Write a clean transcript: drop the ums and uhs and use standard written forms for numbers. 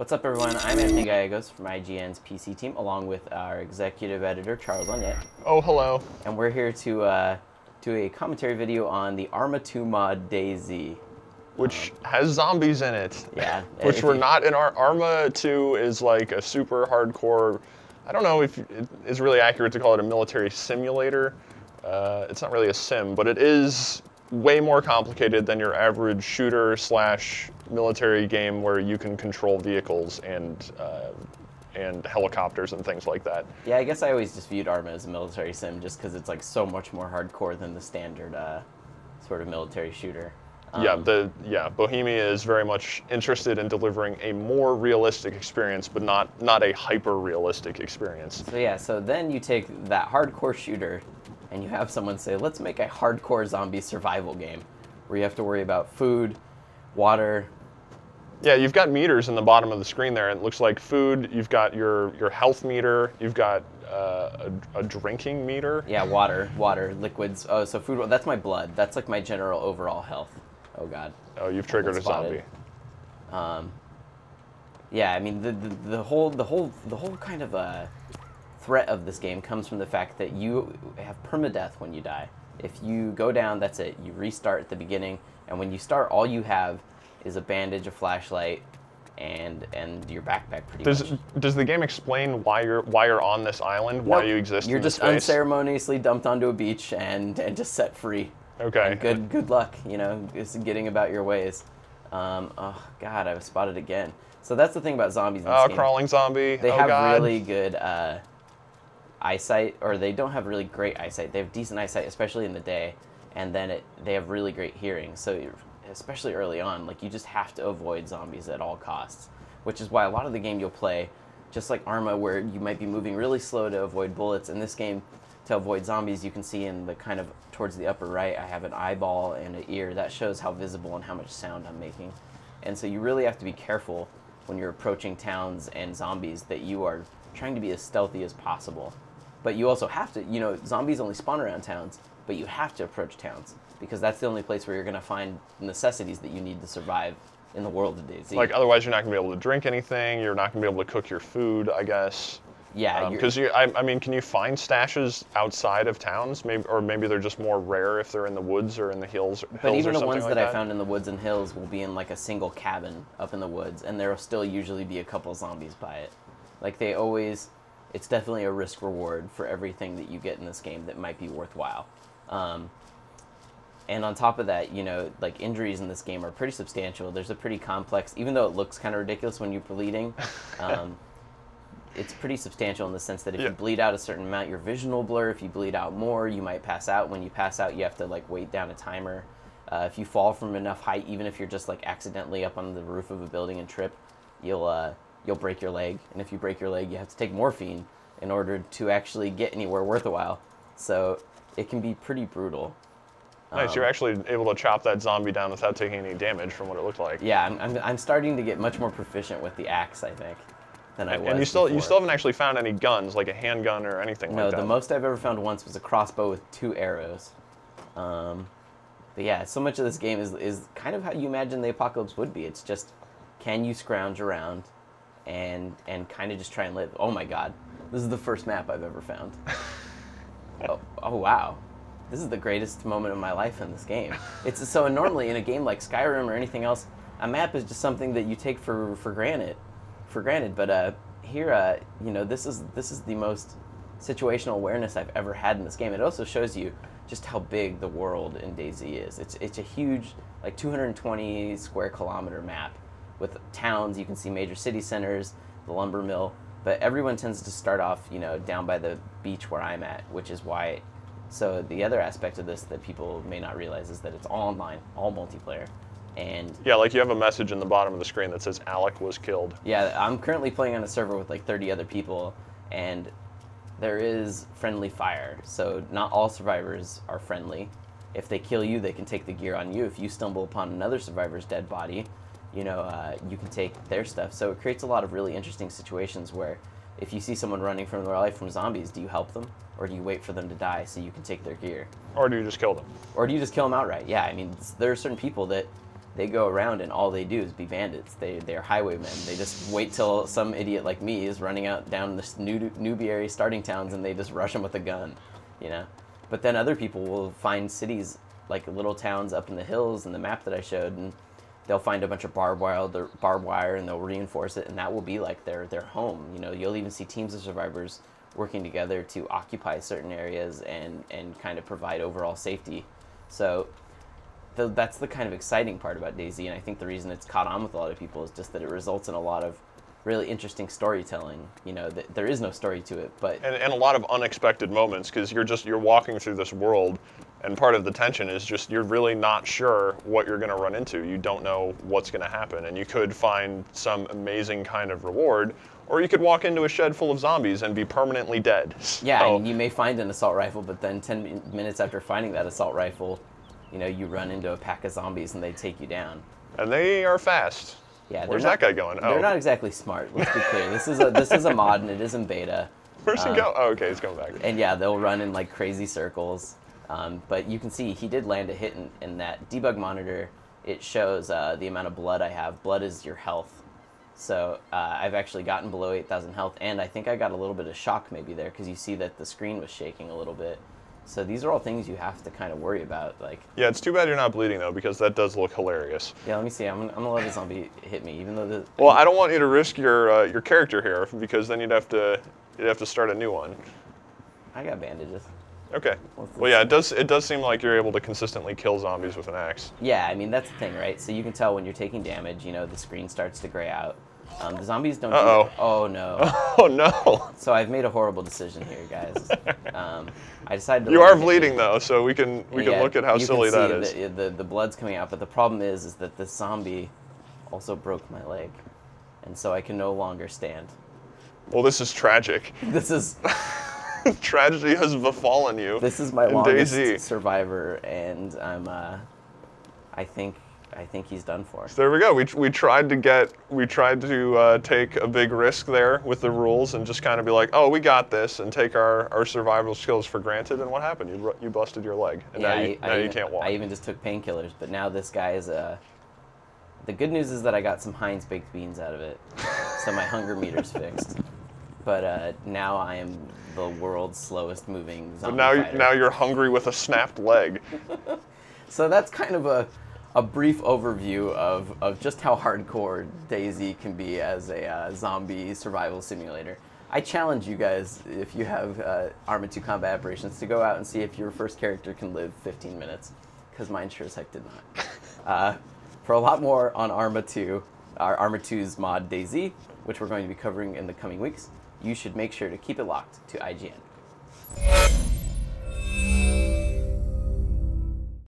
What's up, everyone? I'm Anthony Gallegos from IGN's PC team, along with our executive editor, Charles Onyett. Oh, hello. And we're here to do a commentary video on the Arma 2 mod DAYZ. Which has zombies in it. Yeah. Which were not in our Arma 2 is like a super hardcore, I don't know if it is really accurate to call it a military simulator. It's not really a sim, but it is way more complicated than your average shooter slash military game where you can control vehicles and helicopters and things like that. Yeah, I guess I always just viewed Arma as a military sim just because it's like so much more hardcore than the standard sort of military shooter. Bohemia is very much interested in delivering a more realistic experience, but not a hyper-realistic experience. So yeah, so then you take that hardcore shooter and you have someone say, let's make a hardcore zombie survival game where you have to worry about food, water. Yeah, you've got meters in the bottom of the screen there, and it looks like food, you've got your health meter, you've got a drinking meter. Yeah, water, liquids. Oh, so food, that's my blood. That's like my general overall health. Oh God. Oh, you've triggered a zombie. Yeah, I mean the whole kind of threat of this game comes from the fact that you have permadeath when you die. If you go down, that's it. You restart at the beginning, and when you start, all you have is a bandage, a flashlight, and your backpack. Pretty much. Does the game explain why you're on this island? Why you exist? You're in this just space? unceremoniously dumped onto a beach and just set free. Okay. And good luck, you know, just getting about your ways. Oh God, I was spotted again. So that's the thing about zombies in this game. Crawling zombie. They oh, have God. really good eyesight, or they don't have really great eyesight. They have decent eyesight, especially in the day, and then they have really great hearing. So especially early on, like you just have to avoid zombies at all costs, which is why a lot of the game you'll play, just like Arma, where you might be moving really slow to avoid bullets. In this game, to avoid zombies, you can see in the kind of towards the upper right, I have an eyeball and an ear. That shows how visible and how much sound I'm making. And so you really have to be careful when you're approaching towns and zombies that you are trying to be as stealthy as possible. But you also have to, you know, zombies only spawn around towns, but you have to approach towns because that's the only place where you're going to find necessities that you need to survive in the world of DayZ. Like, otherwise you're not going to be able to drink anything, you're not going to be able to cook your food, I guess. Yeah, because I mean, can you find stashes outside of towns? Maybe they're just more rare if they're in the woods or in the hills. But even the ones like that I found in the woods and hills will be in like a single cabin up in the woods, and there will still usually be a couple zombies by it. Like they always, it's definitely a risk reward for everything that you get in this game that might be worthwhile. And on top of that, you know, like injuries in this game are pretty substantial. There's a pretty complex, even though it looks kind of ridiculous when you're bleeding. It's pretty substantial in the sense that if you bleed out a certain amount, your vision will blur. If you bleed out more, you might pass out. When you pass out, you have to like wait down a timer. If you fall from enough height, even if you're just like accidentally up on the roof of a building and trip, you'll break your leg. And if you break your leg, you have to take morphine in order to actually get anywhere worth a while. So it can be pretty brutal. Nice, you're actually able to chop that zombie down without taking any damage from what it looked like. Yeah, I'm starting to get much more proficient with the axe, I think, than I was And you before. still haven't actually found any guns, like a handgun or anything like that. No, the most I've ever found once was a crossbow with 2 arrows. But yeah, so much of this game is kind of how you imagine the apocalypse would be. It's just, can you scrounge around and kind of just try and live? Oh my God, this is the first map I've ever found. Oh wow. This is the greatest moment of my life in this game. It's so normally in a game like Skyrim or anything else, a map is just something that you take for granted. But here, you know, this is the most situational awareness I've ever had in this game. It also shows you just how big the world in DayZ is. It's a huge, like 220 square kilometer map with towns. You can see major city centers, the lumber mill, but everyone tends to start off, you know, down by the beach where I'm at, which is why. So the other aspect of this that people may not realize is that it's all online, all multiplayer. And yeah, like you have a message in the bottom of the screen that says Alec was killed. Yeah, I'm currently playing on a server with like 30 other people, and there is friendly fire. So not all survivors are friendly. If they kill you, they can take the gear on you. If you stumble upon another survivor's dead body, you know, you can take their stuff. So it creates a lot of really interesting situations where if you see someone running from their life from zombies, do you help them? Or do you wait for them to die so you can take their gear? Or do you just kill them? Or do you just kill them outright? Yeah, I mean, there are certain people that they go around and all they do is be bandits. They're highwaymen. They just wait till some idiot like me is running out down this newbie area starting towns and they just rush them with a gun, you know. But then other people will find cities like little towns up in the hills in the map that I showed, and they'll find a bunch of barbed wire and they'll reinforce it, and that will be like their home. You know, you'll even see teams of survivors working together to occupy certain areas and kind of provide overall safety. So that's the kind of exciting part about DayZ, and I think the reason it's caught on with a lot of people is just that it results in a lot of really interesting storytelling. You know, there is no story to it, but and a lot of unexpected moments, because you're walking through this world, and part of the tension is just you're really not sure what you're going to run into. You don't know what's going to happen, and you could find some amazing kind of reward, or you could walk into a shed full of zombies and be permanently dead. Yeah, So, and you may find an assault rifle, but then 10 minutes after finding that assault rifle, you know, you run into a pack of zombies and they take you down. and they are fast. Yeah, Where's that guy going? They're not exactly smart. Let's be clear. This is a mod and it is in beta. Where's he go? Oh, okay, he's coming back. And yeah, they'll run in like crazy circles. But you can see he did land a hit in that debug monitor. It shows the amount of blood I have. Blood is your health. So I've actually gotten below 8,000 health, and I think I got a little bit of shock maybe there because you see that the screen was shaking a little bit. So these are all things you have to kind of worry about. Like, Yeah, it's too bad you're not bleeding though, because that does look hilarious. yeah, let me see. I'm gonna let a zombie hit me, even though the Well, I don't want you to risk your character here, because then you'd have to start a new one. I got bandages. Okay. Well, yeah, it does seem like you're able to consistently kill zombies with an axe. Yeah, I mean that's the thing, right? So you can tell when you're taking damage. You know, the screen starts to gray out. The zombies don't. Uh-oh. Oh no. Oh no. So I've made a horrible decision here, guys. I decided to. You let are it hit me. bleeding though, so we can look at how silly that is. The blood's coming out, but the problem is that the zombie also broke my leg, and so I can no longer stand. Well, this is tragic. This is Tragedy has befallen you. this is my in longest DayZ. survivor, and I think he's done for. There we go. We tried to take a big risk there with the rules and just kind of be like, oh, we got this, and take our survival skills for granted. And what happened? You busted your leg, and now you can't walk. I even just took painkillers, but now this guy is the good news is that I got some Heinz baked beans out of it, so my hunger meter's fixed. But now I am the world's slowest moving zombie fighter. Now you're hungry with a snapped leg. So that's kind of a brief overview of just how hardcore DayZ can be as a zombie survival simulator. I challenge you guys, if you have Arma 2 Combat Operations, to go out and see if your first character can live 15 minutes, because mine sure as heck did not. For a lot more on Arma 2, our Arma 2's mod DayZ, which we're going to be covering in the coming weeks, you should make sure to keep it locked to IGN.